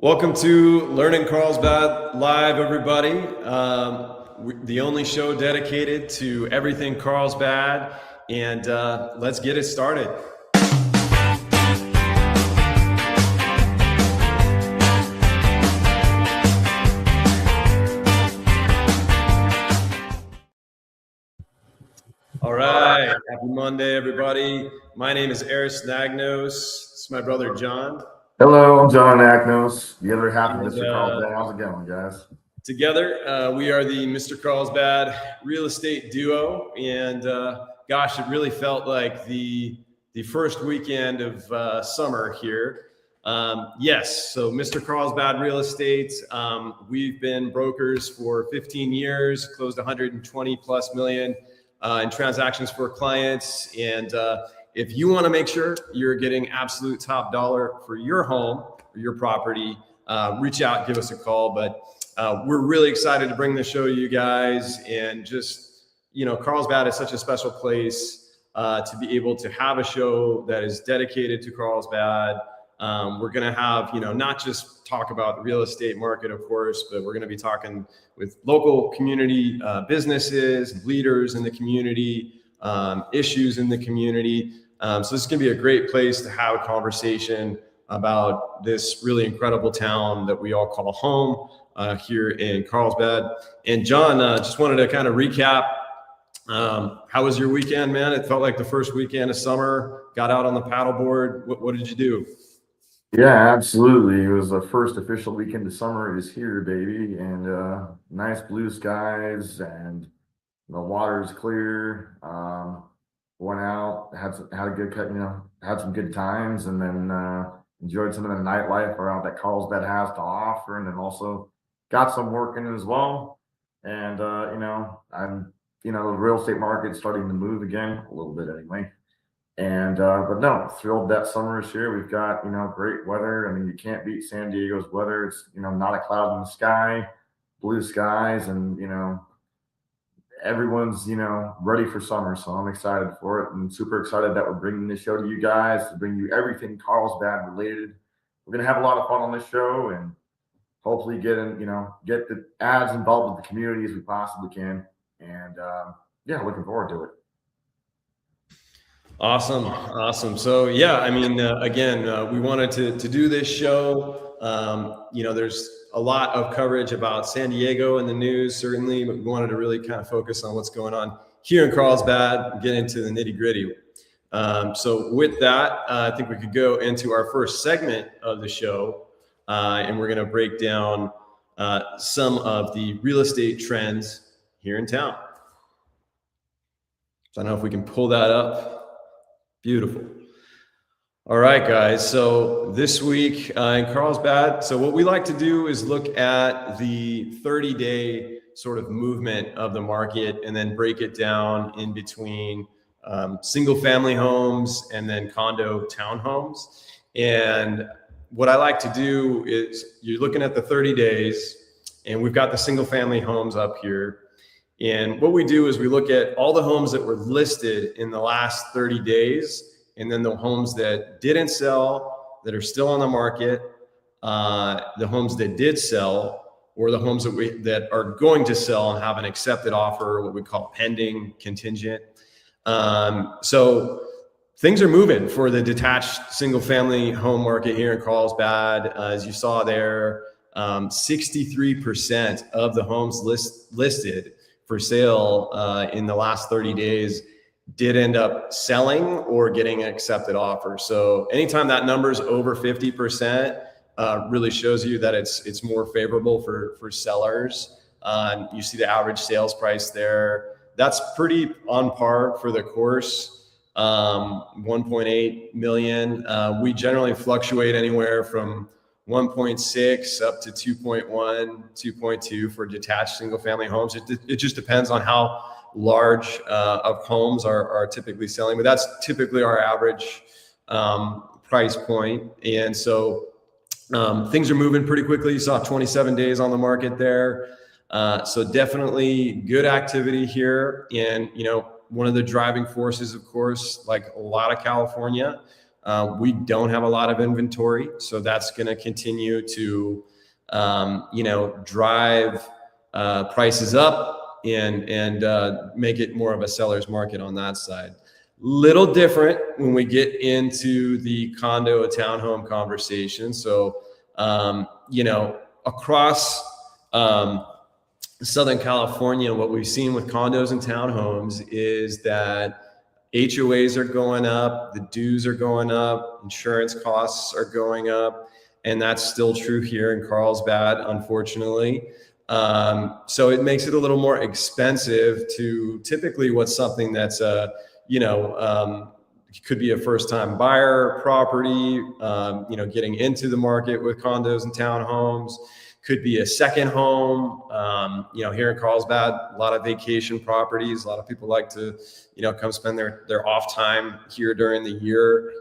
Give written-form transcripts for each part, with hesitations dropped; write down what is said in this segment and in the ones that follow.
Welcome to LEARNin Carlsbad Live, everybody. The only show dedicated to everything Carlsbad, and let's get it started. All right, happy Monday, everybody. My name is Aris Anagnos. This is my brother, John. Hello, I'm John Anagnos, the other half of Mr. Carlsbad. How's it going, guys? Together, we are the Mr. Carlsbad real estate duo, and gosh, it really felt like the first weekend of summer here. Yes, so Mr. Carlsbad Real Estate, we've been brokers for 15 years, closed 120 plus million in transactions for clients, and if you want to make sure you're getting absolute top dollar for your home or your property, reach out, give us a call. But we're really excited to bring the show to you guys. And just, Carlsbad is such a special place to be able to have a show that is dedicated to Carlsbad. We're going to have, not just talk about the real estate market, of course, but we're going to be talking with local community businesses, leaders in the community, issues in the community. So this is going to be a great place to have a conversation about this really incredible town that we all call home here in Carlsbad. And John, just wanted to kind of recap. How was your weekend, man? It felt like the first weekend of summer. Got out on the paddleboard. What did you do? Yeah, absolutely. It was the first official weekend of summer is here, baby. And nice blue skies and the water's clear. Went out, had a good cut, had some good times, and then enjoyed some of the nightlife around that Carlsbad has to offer, and then also got some work in as well. And I'm the real estate market's starting to move again a little bit anyway. And but no, thrilled that summer is here. We've got great weather. I mean, you can't beat San Diego's weather. It's not a cloud in the sky, blue skies, and everyone's ready for summer, so I'm excited for it. I'm super excited that we're bringing this show to you guys to bring you everything Carlsbad related. We're gonna have a lot of fun on this show and hopefully get the ads involved with the community as we possibly can. And looking forward to it. Awesome. So yeah, I mean, again, we wanted to do this show. There's a lot of coverage about San Diego in the news, certainly, but we wanted to really kind of focus on what's going on here in Carlsbad, get into the nitty gritty. So with that, I think we could go into our first segment of the show, and we're going to break down some of the real estate trends here in town. So I don't know if we can pull that up. Beautiful. All right, guys. So this week in Carlsbad, so what we like to do is look at the 30-day sort of movement of the market and then break it down in between single-family homes and then condo townhomes. And what I like to do is you're looking at the 30 days, and we've got the single-family homes up here. And what we do is we look at all the homes that were listed in the last 30 days, and then the homes that didn't sell, that are still on the market, the homes that did sell, or the homes that are going to sell and have an accepted offer, what we call pending, contingent. So things are moving for the detached single-family home market here in Carlsbad. As you saw there, 63% of the homes listed for sale in the last 30 days did end up selling or getting an accepted offer. So anytime that number is over 50%, really shows you that it's more favorable for sellers. You see the average sales price there. That's pretty on par for the course, 1.8 million. We generally fluctuate anywhere from 1.6 up to 2.1, 2.2 for detached single family homes. It just depends on how large of homes are typically selling, but that's typically our average price point. And so things are moving pretty quickly. You saw 27 days on the market there. So definitely good activity here. And, one of the driving forces, of course, like a lot of California, We don't have a lot of inventory, so that's going to continue to, drive prices up and make it more of a seller's market on that side. Little different when we get into the condo townhome conversation. So, across Southern California, what we've seen with condos and townhomes is that HOAs are going up, the dues are going up, insurance costs are going up, and that's still true here in Carlsbad, unfortunately. So it makes it a little more expensive to typically what's something that's could be a first-time buyer property, getting into the market with condos and townhomes. Could be a second home. Here in Carlsbad, a lot of vacation properties. A lot of people like to, come spend their off time here during the year.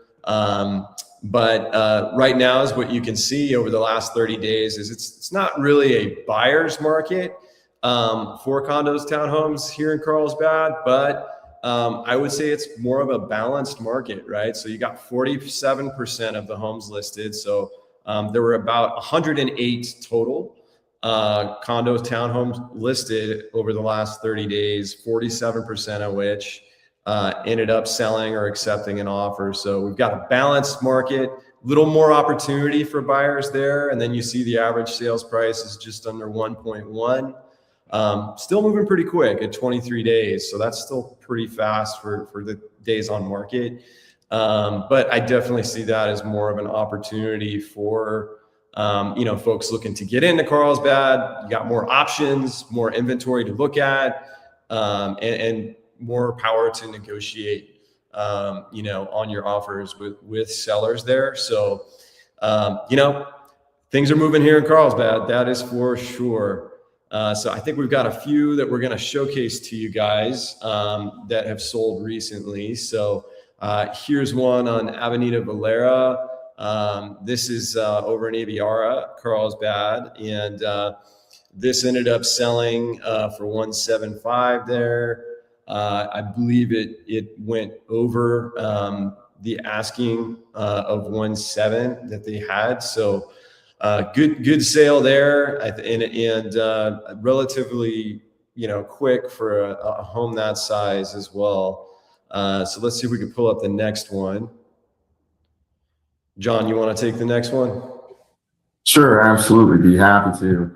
But right now is what you can see over the last 30 days is it's not really a buyer's market for condos, townhomes here in Carlsbad, but I would say it's more of a balanced market, right? So you got 47% of the homes listed. So there were about 108 total condos, townhomes listed over the last 30 days, 47% of which ended up selling or accepting an offer. So we've got a balanced market, a little more opportunity for buyers there. And then you see the average sales price is just under 1.1. Still moving pretty quick at 23 days. So that's still pretty fast for the days on market. But I definitely see that as more of an opportunity for, folks looking to get into Carlsbad. You got more options, more inventory to look at, and more power to negotiate, on your offers with sellers there. So, things are moving here in Carlsbad. That is for sure. So I think we've got a few that we're going to showcase to you guys that have sold recently. So here's one on Avenida Valera. This is over in Aviara, Carlsbad, and this ended up selling for 175 there. I believe it went over the asking of 1.7 that they had. So good sale there, and relatively quick for a home that size as well. So let's see if we can pull up the next one. John, you want to take the next one? Sure, absolutely. Be happy to.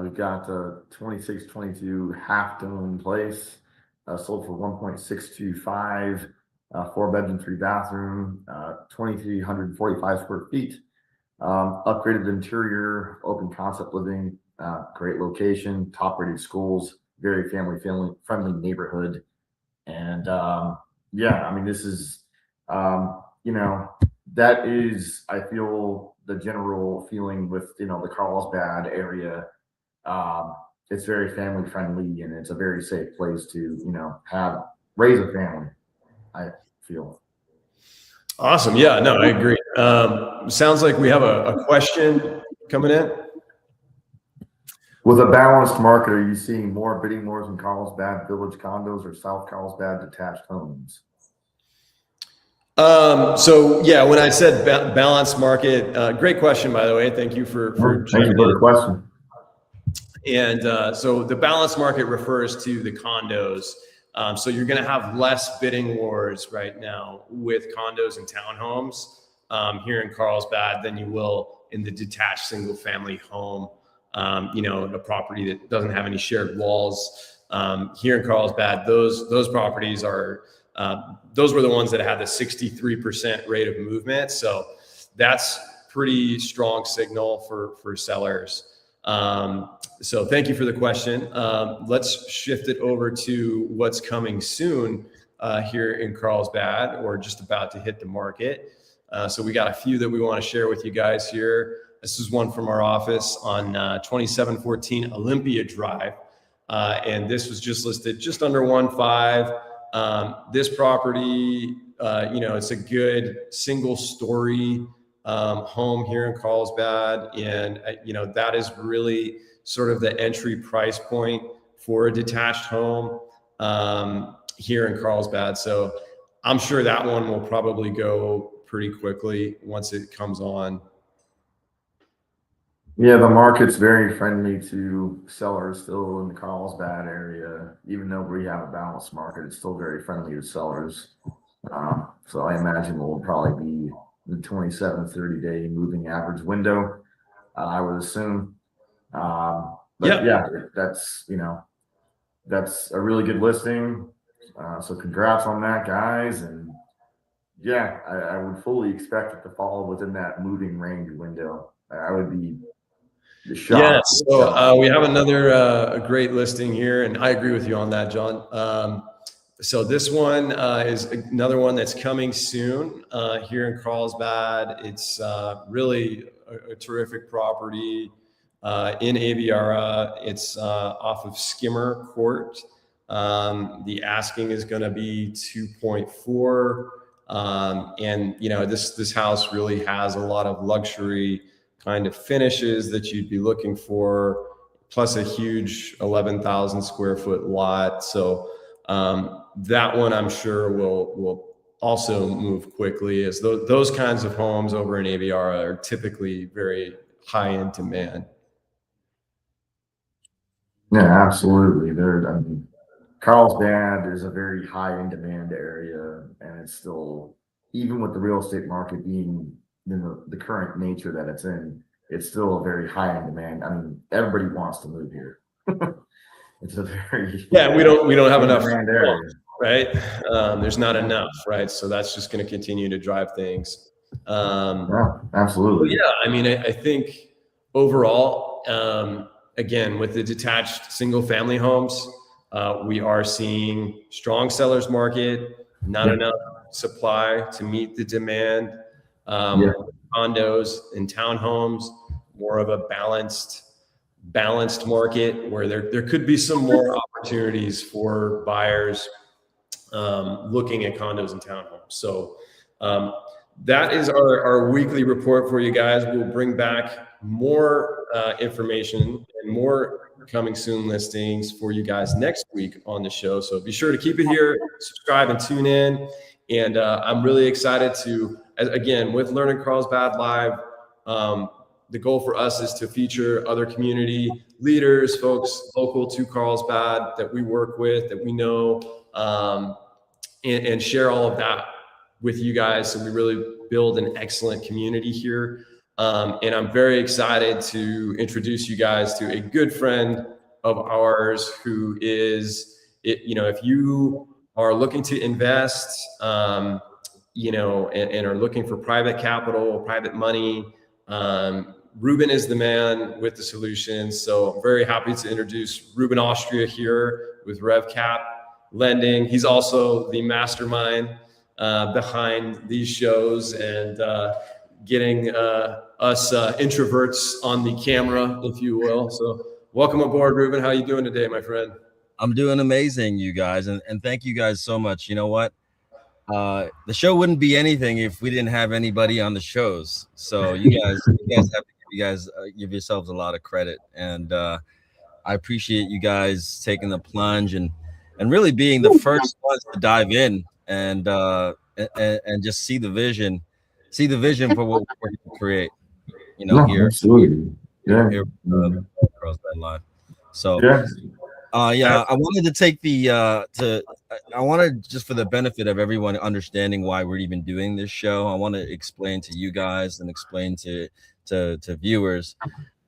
We've got 2622 Half Dome Place, sold for 1.625, 4-bedroom, 3-bathroom, 2,345 square feet. Upgraded interior, open concept living, great location, top rated schools, very family friendly neighborhood. And this is, that is, I feel, the general feeling with, the Carlsbad area. It's very family friendly and it's a very safe place to, raise a family, I feel. Awesome. Yeah, no, I agree. Sounds like we have a question coming in. With a balanced market, are you seeing more bidding wars in Carlsbad village condos or South Carlsbad detached homes? When I said balanced market, great question, by the way. Thank you for thank you for the question. And so the balanced market refers to the condos. So you're going to have less bidding wars right now with condos and townhomes here in Carlsbad than you will in the detached single family home, a property that doesn't have any shared walls. Here in Carlsbad, those properties are, those were the ones that had the 63% rate of movement. So that's pretty strong signal for sellers. So thank you for the question. Let's shift it over to what's coming soon here in Carlsbad, or just about to hit the market. So we got a few that we want to share with you guys here. This is one from our office on 2714 Olympia Drive. And this was just listed just under 1.5. This property, it's a good single story home here in Carlsbad. And, that is really sort of the entry price point for a detached home here in Carlsbad. So I'm sure that one will probably go pretty quickly once it comes on. Yeah, the market's very friendly to sellers still in the Carlsbad area. Even though we have a balanced market, it's still very friendly to sellers. So I imagine we'll probably be the 27, 30-day moving average window, I would assume. But yeah, that's, that's a really good listing. So congrats on that, guys. And yeah, I would fully expect it to fall within that moving range window. I would be shocked. Yeah, so we have another a great listing here, and I agree with you on that, John. So this one is another one that's coming soon here in Carlsbad. It's really a terrific property in Aviara. It's off of Skimmer Court. The asking is going to be 2.4, and this house really has a lot of luxury kind of finishes that you'd be looking for, plus a huge 11,000 square foot lot. So that one I'm sure will also move quickly, as those kinds of homes over in Aviara are typically very high in demand. Yeah, absolutely. Carlsbad is a very high in demand area, and it's still, even with the real estate market being in the current nature that it's in, it's still a very high in demand. I mean, everybody wants to move here. It's a very we don't have enough area, right? There's not enough, right? So that's just going to continue to drive things. Yeah, absolutely. Yeah, I mean, I think overall, again, with the detached single family homes, we are seeing strong sellers market, not enough supply to meet the demand. Condos and townhomes, more of a balanced market where there could be some more opportunities for buyers looking at condos and townhomes. So that is our weekly report for you guys. We'll bring back more information and more coming soon listings for you guys next week on the show. So be sure to keep it here, subscribe and tune in. And I'm really excited to, again, with LEARNin Carlsbad Live, the goal for us is to feature other community leaders, folks local to Carlsbad that we work with, that we know, and share all of that with you guys. So we really build an excellent community here. And I'm very excited to introduce you guys to a good friend of ours who is, if you are looking to invest, and are looking for private capital, private money, Ruben is the man with the solutions. So I'm very happy to introduce Ruben Austria here with RevCap Lending. He's also the mastermind behind these shows and getting us introverts on the camera, if you will. So welcome aboard, Ruben. How are you doing today, my friend? I'm doing amazing, you guys. And thank you guys so much. You know what? The show wouldn't be anything if we didn't have anybody on the shows. So you guys have to give yourselves a lot of credit. And I appreciate you guys taking the plunge and really being the first ones to dive in and just see the vision for what we're going to create. Here. Absolutely. Here Carlsbad Live. So I wanted to take I wanted, just for the benefit of everyone understanding why we're even doing this show, I want to explain to you guys and explain to viewers.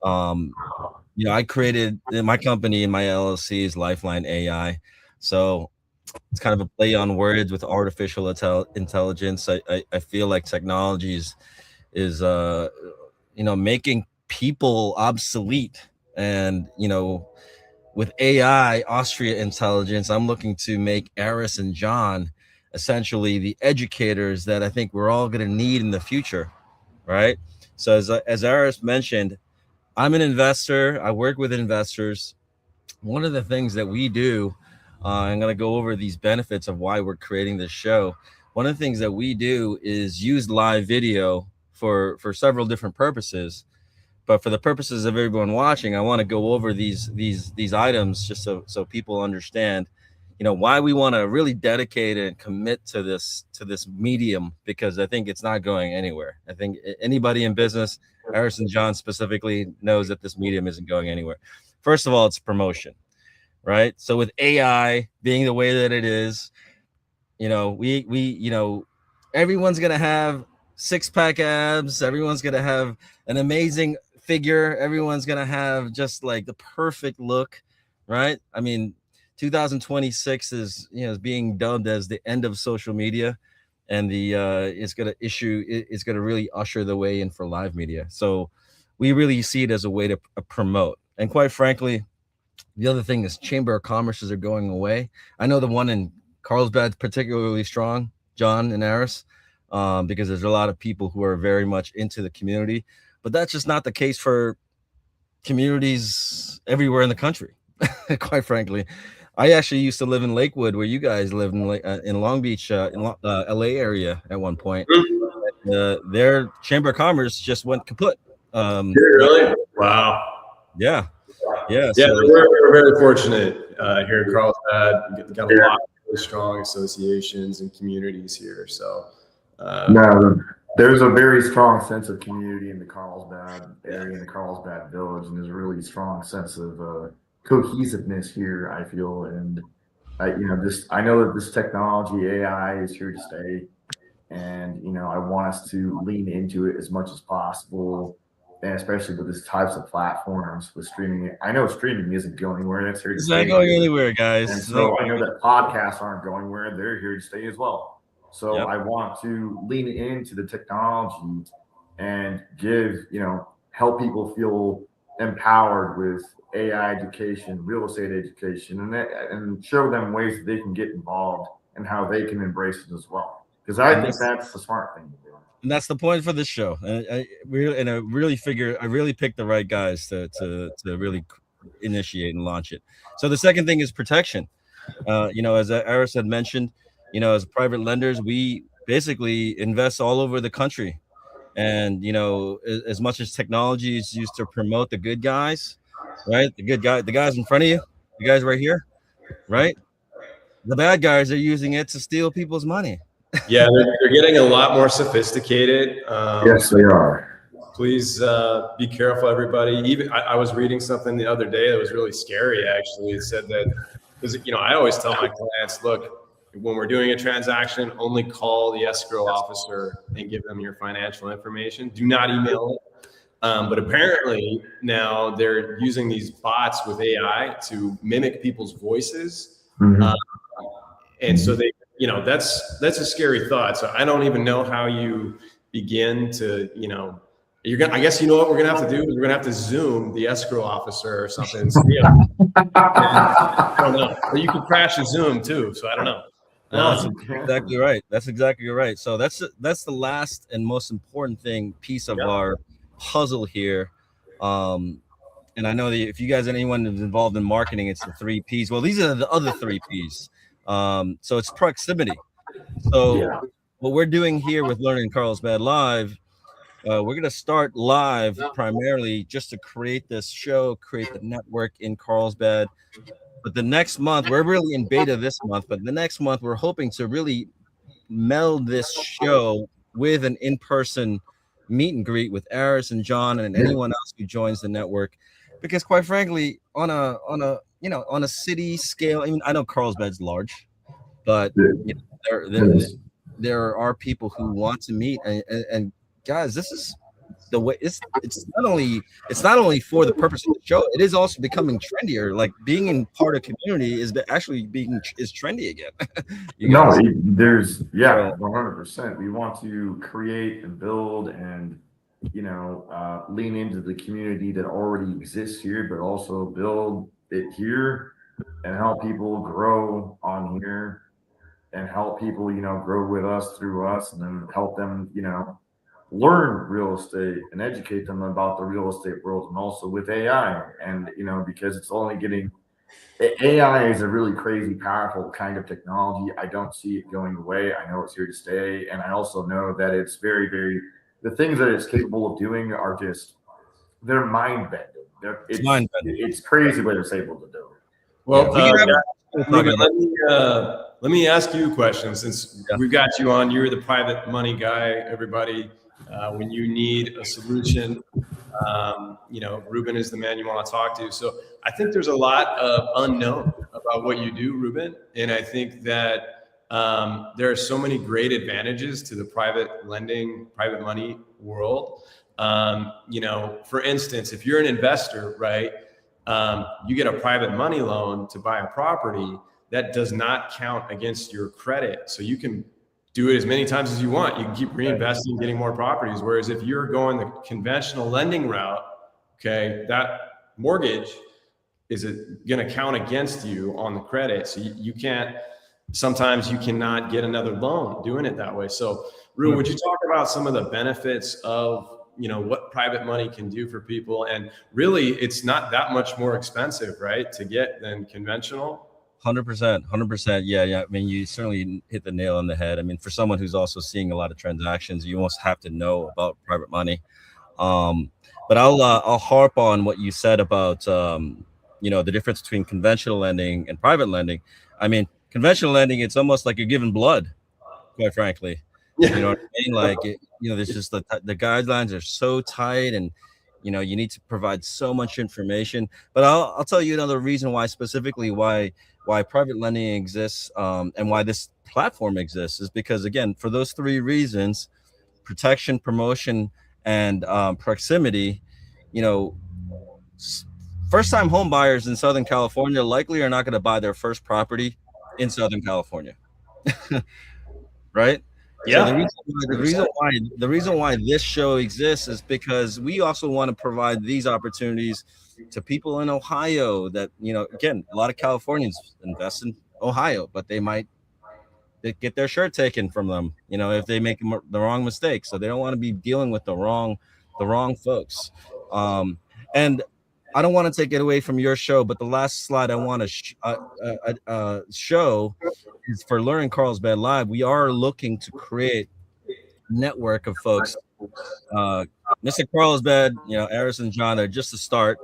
I created my company and my LLC is Lifeline AI. So it's kind of a play on words with artificial intelligence. I feel like technology is making people obsolete, and with AI, Austria intelligence, I'm looking to make Aris and John essentially the educators that I think we're all going to need in the future, right? So as Aris mentioned, I'm an investor. I work with investors. One of the things that we do, I'm going to go over these benefits of why we're creating this show. One of the things that we do is use live video for several different purposes. But for the purposes of everyone watching, I want to go over these items just so people understand, why we want to really dedicate and commit to this medium, because I think it's not going anywhere. I think anybody in business, Aris and John specifically, knows that this medium isn't going anywhere. First of all, it's promotion, right? So with AI being the way that it is, everyone's gonna have six-pack abs, everyone's gonna have an amazing figure, everyone's gonna have just like the perfect look, right? I mean, 2026 is being dubbed as the end of social media, and it's gonna really usher the way in for live media. So we really see it as a way to promote. And quite frankly, the other thing is chamber of commerces are going away. I know the one in Carlsbad particularly strong, John and Aris, because there's a lot of people who are very much into the community, but that's just not the case for communities everywhere in the country. Quite frankly, I actually used to live in Lakewood, where you guys live in Long Beach, LA area at one point. Their chamber of commerce just went kaput. Really? Wow. Yeah. Yeah. Yeah, So we're very fortunate here in Carlsbad. We've got a lot of really strong associations and communities here. So, No, there's a very strong sense of community in the Carlsbad area, in the Carlsbad village, and there's a really strong sense of cohesiveness here, I feel. And I know that this technology, AI, is here to stay, and I want us to lean into it as much as possible, and especially with these types of platforms with streaming. I know streaming isn't going anywhere; that's here to it's stay. not going anywhere, guys. And so I know that podcasts aren't going anywhere; they're here to stay as well. So Yep. I want to lean into the technology and help people feel empowered with AI education, real estate education, and show them ways that they can get involved and how they can embrace it as well. Because I think that's the smart thing to do. And that's the point for this show. And I really picked the right guys to really initiate and launch it. So the second thing is protection. As Aris had mentioned, as private lenders, we basically invest all over the country. And, as much as technology is used to promote the good guys, right? The guys in front of you, the guys right here, right? The bad guys are using it to steal people's money. yeah, they're getting a lot more sophisticated. Yes, they are. Please be careful, everybody. Even I was reading something the other day that was really scary. Actually, it said that, because I always tell my clients, look, when we're doing a transaction, only call the escrow officer and give them your financial information. Do not email it. But apparently now they're using these bots with AI to mimic people's voices. Mm-hmm. And so that's a scary thought. So I don't even know how you begin to, I guess we're gonna have to do is we're gonna have to Zoom the escrow officer or something. I don't know. Or you could crash a Zoom too. So I don't know. That's exactly right. That's exactly right. So that's the last and most important piece of our puzzle here. And I know that if you guys, anyone is involved in marketing, it's the 3 Ps. Well, these are the other 3 Ps. So it's proximity. So what we're doing here with LEARNin Carlsbad Live, we're going to start live primarily just to create this show, create the network in Carlsbad. But the next month, we're really in beta this month, but the next month we're hoping to really meld this show with an in-person meet and greet with Aris and John and anyone else who joins the network. Because quite frankly, on a city scale, I know Carlsbad's large, but there are people who want to meet, and guys, this is the way. It's not only for the purpose of the show, it is also becoming trendier. Like being in part of community is trendy again. No, there's 100%. We want to create and build and lean into the community that already exists here, but also build it here and help people grow on here and help people grow with us, through us, and then help them learn real estate and educate them about the real estate world, and also with AI. And because it's only getting, AI is a really crazy powerful kind of technology. I don't see it going away. I know it's here to stay, and I also know that it's very, very, the things that it's capable of doing are just, they're mind bending. It's crazy what it's able to do. Well, Ruben, let me ask you a question since we've got you on. You're the private money guy, everybody. When you need a solution, Ruben is the man you want to talk to. So I think there's a lot of unknown about what you do, Ruben. And I think that there are so many great advantages to the private lending, private money world. For instance, if you're an investor, right, you get a private money loan to buy a property that does not count against your credit. So you can do it as many times as you want. You can keep reinvesting, getting more properties. Whereas if you're going the conventional lending route, okay, that mortgage is going to count against you on the credit. So you can't, sometimes you cannot get another loan doing it that way. So Ruben, would you talk about some of the benefits of what private money can do for people? And really, it's not that much more expensive, right, to get than conventional. 100%. Yeah. I mean, you certainly hit the nail on the head. I mean, for someone who's also seeing a lot of transactions, you almost have to know about private money. But I'll harp on what you said about the difference between conventional lending and private lending. I mean, conventional lending, it's almost like you're giving blood, quite frankly. You know what I mean? Like, there's just the guidelines are so tight, and you need to provide so much information. But I'll tell you another reason why private lending exists, and why this platform exists is because, again, for those three reasons: protection, promotion, and proximity. First-time home buyers in Southern California likely are not going to buy their first property in Southern California, right? Yeah. So the reason why this show exists is because we also want to provide these opportunities to people in Ohio that, again, a lot of Californians invest in Ohio, but they might get their shirt taken from them, if they make the wrong mistake. So they don't want to be dealing with the wrong folks. And I don't want to take it away from your show, but the last slide I want to show is for LEARNin Carlsbad Live. We are looking to create a network of folks. Mr. Carlsbad, Aris and John are just a start.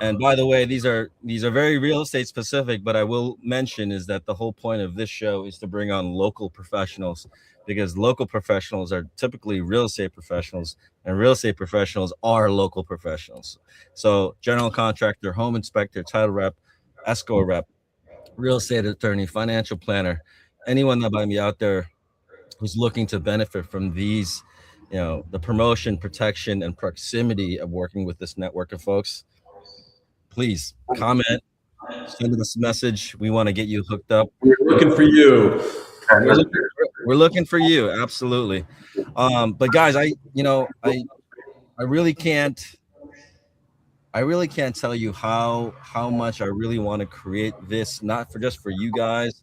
And by the way, these are very real estate specific, but I will mention is that the whole point of this show is to bring on local professionals, because local professionals are typically real estate professionals, and real estate professionals are local professionals. So general contractor, home inspector, title rep, escrow rep, real estate attorney, financial planner, anyone that might be out there who's looking to benefit from these, the promotion, protection, and proximity of working with this network of folks, please comment, send us a message. We want to get you hooked up. We're looking for you. We're looking for you. Absolutely. But guys, I really can't tell you how much I really want to create this, not just for you guys,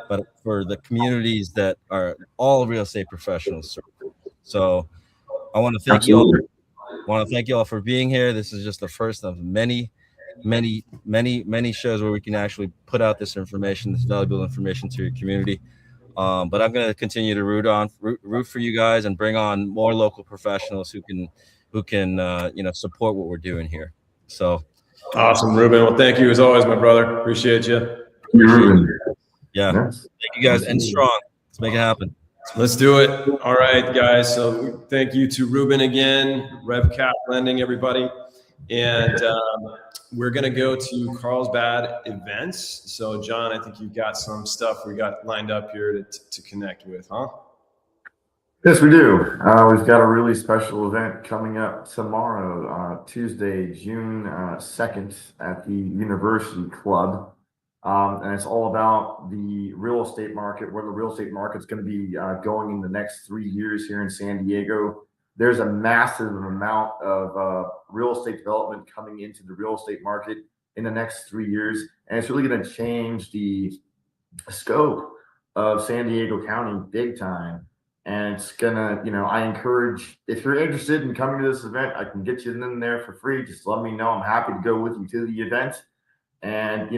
but for the communities that are all real estate professionals. So I want to thank you all. I want to thank you all for being here. This is just the first of many shows where we can actually put out this information, this valuable information to your community. But I'm going to continue to root for you guys and bring on more local professionals who can support what we're doing here. So awesome, Ruben. Well, thank you as always, my brother. Appreciate you. Yeah. Thank you guys. And strong. Let's make it happen. Let's do it. All right, guys. So thank you to Ruben again, RevCap Lending, everybody. And we're going to go to Carlsbad events. So, John, I think you've got some stuff we got lined up here to connect with, huh? Yes, we do. We've got a really special event coming up tomorrow, Tuesday, June 2nd at the University Club. And it's all about the real estate market, where the real estate market's going to be going in the next 3 years here in San Diego. There's a massive amount of real estate development coming into the real estate market in the next 3 years. And it's really going to change the scope of San Diego County big time. And it's going to, I encourage, if you're interested in coming to this event, I can get you in there for free. Just let me know. I'm happy to go with you to the event and,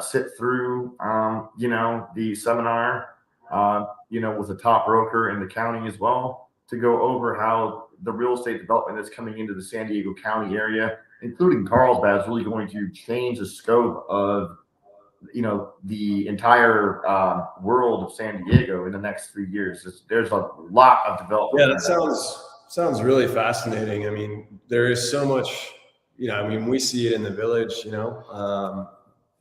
sit through, the seminar, with a top broker in the county as well, to go over how the real estate development that's coming into the San Diego County area, including Carlsbad, is really going to change the scope of the entire world of San Diego in the next 3 years. There's a lot of development. Yeah, that sounds really fascinating. I mean, there is so much, I mean, we see it in the village,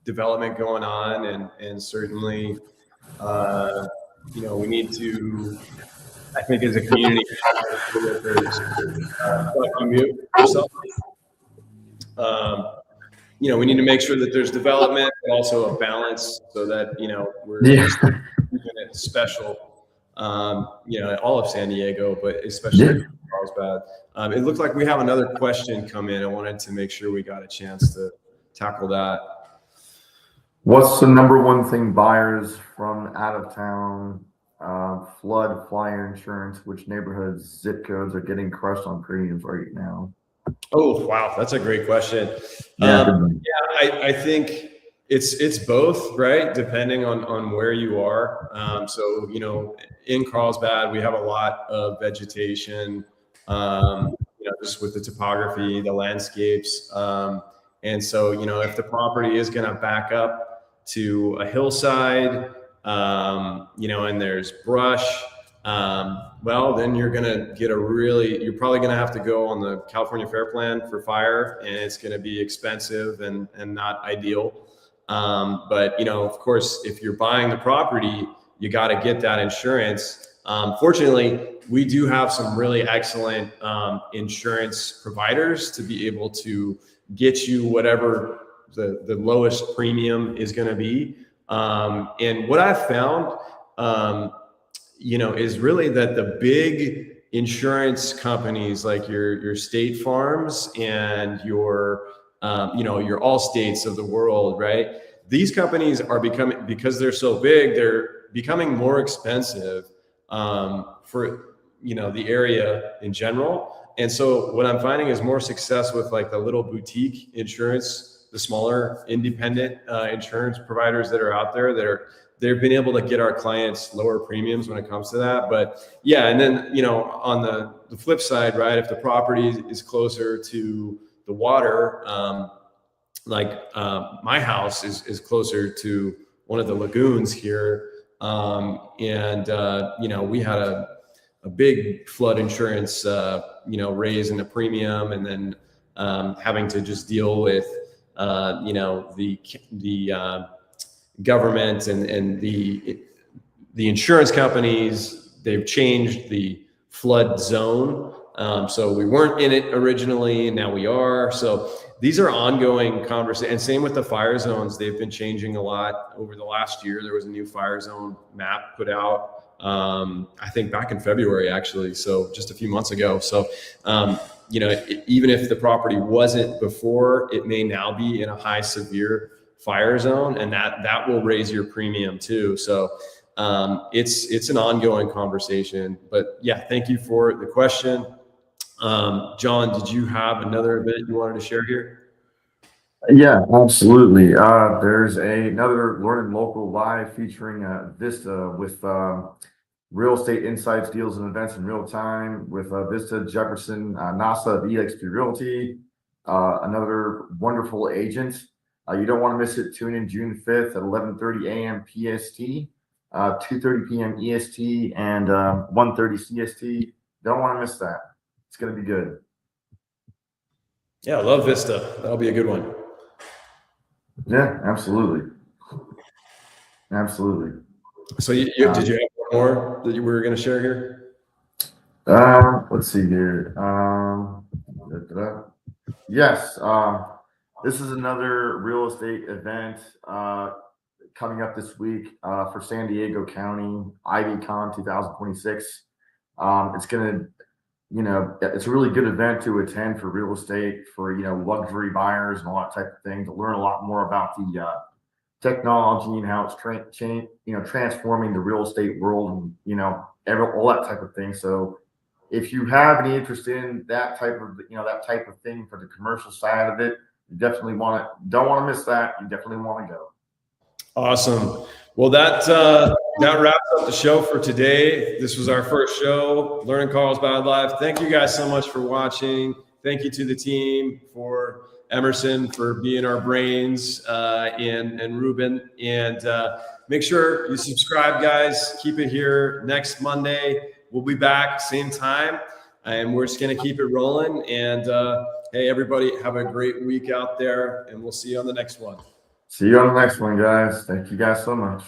development going on, and certainly, we need to, I think, as a community, you mute yourself. We need to make sure that there's development, but also a balance, so that we're keeping it special. All of San Diego, but especially Carlsbad. It looked like we have another question come in. I wanted to make sure we got a chance to tackle that. What's the number one thing buyers from out of town flood flyer insurance? Which neighborhoods, zip codes are getting crushed on premiums right now? Oh, wow. That's a great question. I think it's both, right? Depending on where you are. So, in Carlsbad, we have a lot of vegetation, just with the topography, the landscapes. And so, if the property is going to back up to a hillside, and there's brush, well, then you're going to get you're probably going to have to go on the California Fair Plan for fire, and it's going to be expensive and not ideal. But, of course, if you're buying the property, you got to get that insurance. Fortunately, we do have some really excellent insurance providers to be able to get you whatever the lowest premium is going to be. And what I've found, is really that the big insurance companies like your State Farms and your Allstates of the world, right? These companies are because they're so big, they're becoming more expensive for the area in general. And so what I'm finding is more success with like the little boutique insurance, the smaller independent insurance providers that are out there they've been able to get our clients lower premiums when it comes to that. But yeah, and then on the flip side, right, if the property is closer to the water, my house is closer to one of the lagoons here, and we had a big flood insurance raise in the premium, and then having to just deal with the government and the insurance companies. They've changed the flood zone, so we weren't in it originally, and now we are. So these are ongoing conversations. And same with the fire zones. They've been changing a lot over the last year. There was a new fire zone map put out, I think back in February, actually. So just a few months ago. So, even if the property wasn't before, it may now be in a high severe fire zone, and that will raise your premium too. So, it's an ongoing conversation. But yeah, thank you for the question. John, did you have another event you wanted to share here? Yeah, absolutely. There's another Learning Local Live featuring Vista with real estate insights, deals, and events in real time with Vista, Jefferson, NASA of eXp Realty, another wonderful agent. You don't want to miss it. Tune in June 5th at 11:30 a.m. PST, 2:30 p.m. EST, and 1:30 CST. Don't want to miss that. It's going to be good. Yeah, I love Vista. That'll be a good one. Yeah, absolutely. Absolutely. So did you have more that you were going to share here? Let's see here. Yes. This is another real estate event coming up this week for San Diego County, IvyCon 2026. It's going to, it's a really good event to attend for real estate, for, luxury buyers and all that type of thing, to learn a lot more about the technology and how it's transforming the real estate world, and, all that type of thing. So if you have any interest in that type of thing for the commercial side of it, you definitely don't want to miss that. You definitely want to go. Awesome. Well, that wraps up the show for today. This was our first show, LEARNin Carlsbad Live. Thank you guys so much for watching. Thank you to the team for Emerson for being our brains, and Ruben. And make sure you subscribe, guys. Keep it here. Next Monday, we'll be back, same time, and we're just going to keep it rolling. And hey, everybody, have a great week out there, and we'll see you on the next one. See you on the next one, guys. Thank you guys so much.